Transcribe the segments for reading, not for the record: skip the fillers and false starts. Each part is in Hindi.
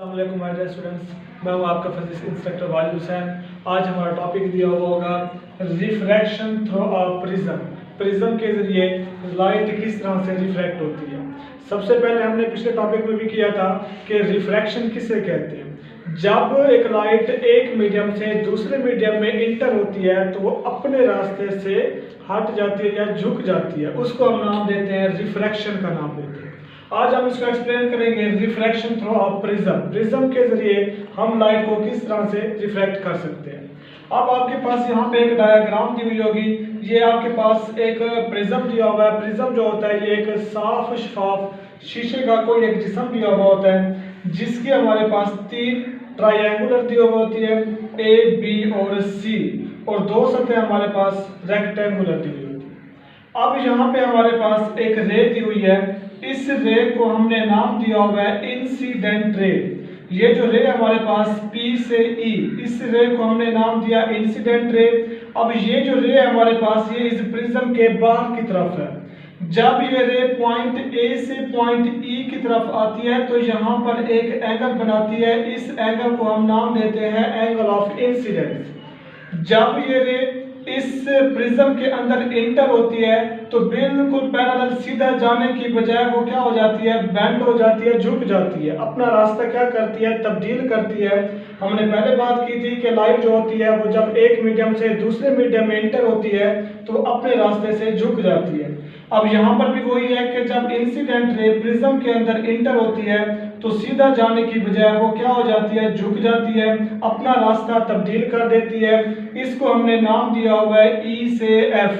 अस्सलामुअलैकुम माय डियर स्टूडेंट्स, मैं हूं आपका फिजिक्स इंस्ट्रक्टर वालिद हुसैन। आज हमारा टॉपिक दिया हुआ होगा refraction through a prism. Prism के जरिए लाइट किस तरह से रिफ्रैक्ट होती है। सबसे पहले हमने पिछले टॉपिक में भी किया था कि रिफ्रैक्शन किसे कहते हैं। जब एक लाइट एक मीडियम से दूसरे मीडियम में इंटर होती है तो वो अपने रास्ते से हट जाती है या झुक जाती है, उसको हम नाम देते हैं रिफ्रैक्शन का नाम देते हैं। आज हम इसको एक्सप्लेन करेंगे refraction through a prism. Prism के जरिए हम लाइट को किस तरह से रिफ्रैक्ट कर सकते हैं। अब आपके पास यहाँ पे एक डायग्राम दी हुई होगी। ये आपके पास एक प्रिज्म दिया हुआ है। प्रिज्म जो होता है ये एक साफ शफाफ शीशे का कोई एक जिस्म दिया हुआ होता है जिसकी हमारे पास तीन ट्रायंगुलर दी हुई होती है, ए बी और सी, और दो सतह हमारे पास रेक्टेंगुलर दी हुई होती है। अब यहाँ पे हमारे पास एक रे दी हुई है। इस रे को हमने नाम दिया हुआ है इंसिडेंट रे। ये जो रे हमारे पास P से E, इस रे को हमने नाम दिया इंसिडेंट रे। अब ये जो रे हमारे पास ये इस प्रिज्म के बाहर की तरफ है। जब ये रे पॉइंट A से पॉइंट E की तरफ आती है तो यहाँ पर एक एंगल बनाती है। इस एंगल को हम नाम देते हैं एंगल ऑफ इंसिडेंस। जब ये रे इस प्रिज्म के अंदर इंटर होती है तो बिल्कुल पैरेलल सीधा जाने की बजाय वो क्या हो जाती है, बेंड हो जाती है, झुक जाती है, अपना रास्ता क्या करती है, तब्दील करती है। हमने पहले बात की थी कि लाइट जो होती है वो जब एक मीडियम से दूसरे मीडियम में इंटर होती है तो अपने रास्ते से झुक जाती है। अब यहाँ पर भी वही है कि जब इंसिडेंट रे प्रिज्म के अंदर इंटर होती है तो सीधा जाने की बजाय वो क्या हो जाती है, झुक जाती है, अपना रास्ता तब्दील कर देती है। इसको हमने नाम दिया हुआ है E से F।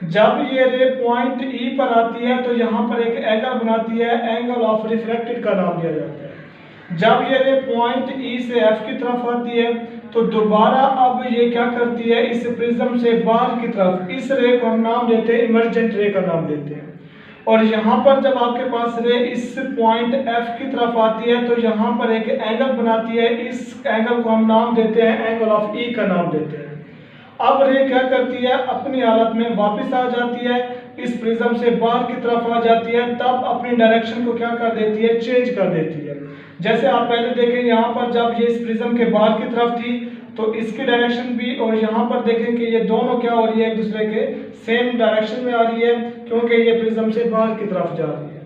जब ये रे पॉइंट E पर आती है तो यहाँ पर एक एंगल बनाती है, एंगल ऑफ रिफ्रैक्टेड का नाम दिया जाता है। जब ये रे पॉइंट E से F की तरफ आती है तो दोबारा अब ये क्या करती है, इस प्रिज्म से बाहर की तरफ, इस रे को हम नाम देते हैं इमर्जेंट रे का नाम देते हैं। और यहाँ पर जब आपके पास रे इस पॉइंट F की तरफ आती है तो यहाँ पर एक एंगल बनाती है। इस एंगल को हम नाम देते हैं एंगल ऑफ E का नाम देते हैं। अब रे क्या करती है, अपनी हालत में वापस आ जाती है, इस प्रिज्म से बाहर की तरफ आ जाती है, तब अपनी डायरेक्शन को क्या कर देती है, चेंज कर देती है। जैसे आप पहले देखें यहाँ पर जब ये इस प्रिज्म के बाहर की तरफ थी तो इसकी डायरेक्शन भी, और यहाँ पर देखें कि ये दोनों क्या हो रही है, एक दूसरे के सेम डायरेक्शन में आ रही है क्योंकि ये प्रिज्म से बाहर की तरफ जा रही है।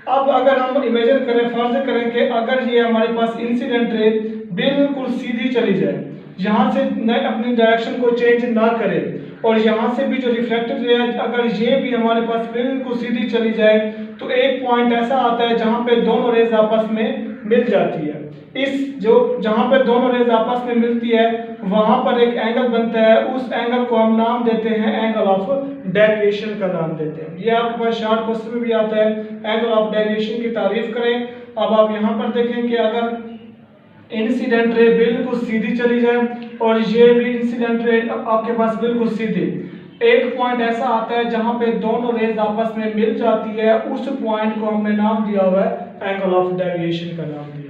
अब अगर हम इमेजिन करें, फर्ज करें कि अगर ये हमारे पास इंसिडेंट रे बिल्कुल सीधी चली जाए, यहाँ से न अपनी डायरेक्शन को चेंज ना करे, और यहाँ से भी जो रिफ्लेक्टेड रे है अगर ये भी हमारे पास बिल्कुल सीधी चली जाए तो एक पॉइंट ऐसा आता है जहाँ पे दोनों रेज आपस में मिल जाती है। इस जो जहाँ पे दोनों रेज आपस में मिलती है वहां पर एक एंगल बनता है। उस एंगल को हम नाम देते हैं एंगल ऑफ डेविएशन का नाम देते हैं। ये आपके पास शॉर्ट क्वेश्चन में भी आता है, एंगल ऑफ डेविएशन की तारीफ करें। अब आप यहाँ पर देखें कि अगर इंसिडेंट रे बिल्कुल सीधी चली जाए और ये भी इंसिडेंट रे आपके पास बिल्कुल सीधी, एक पॉइंट ऐसा आता है जहां पे दोनों रेज आपस में मिल जाती है, उस पॉइंट को हमने नाम दिया हुआ है एंगल ऑफ डेविएशन का नाम दिया।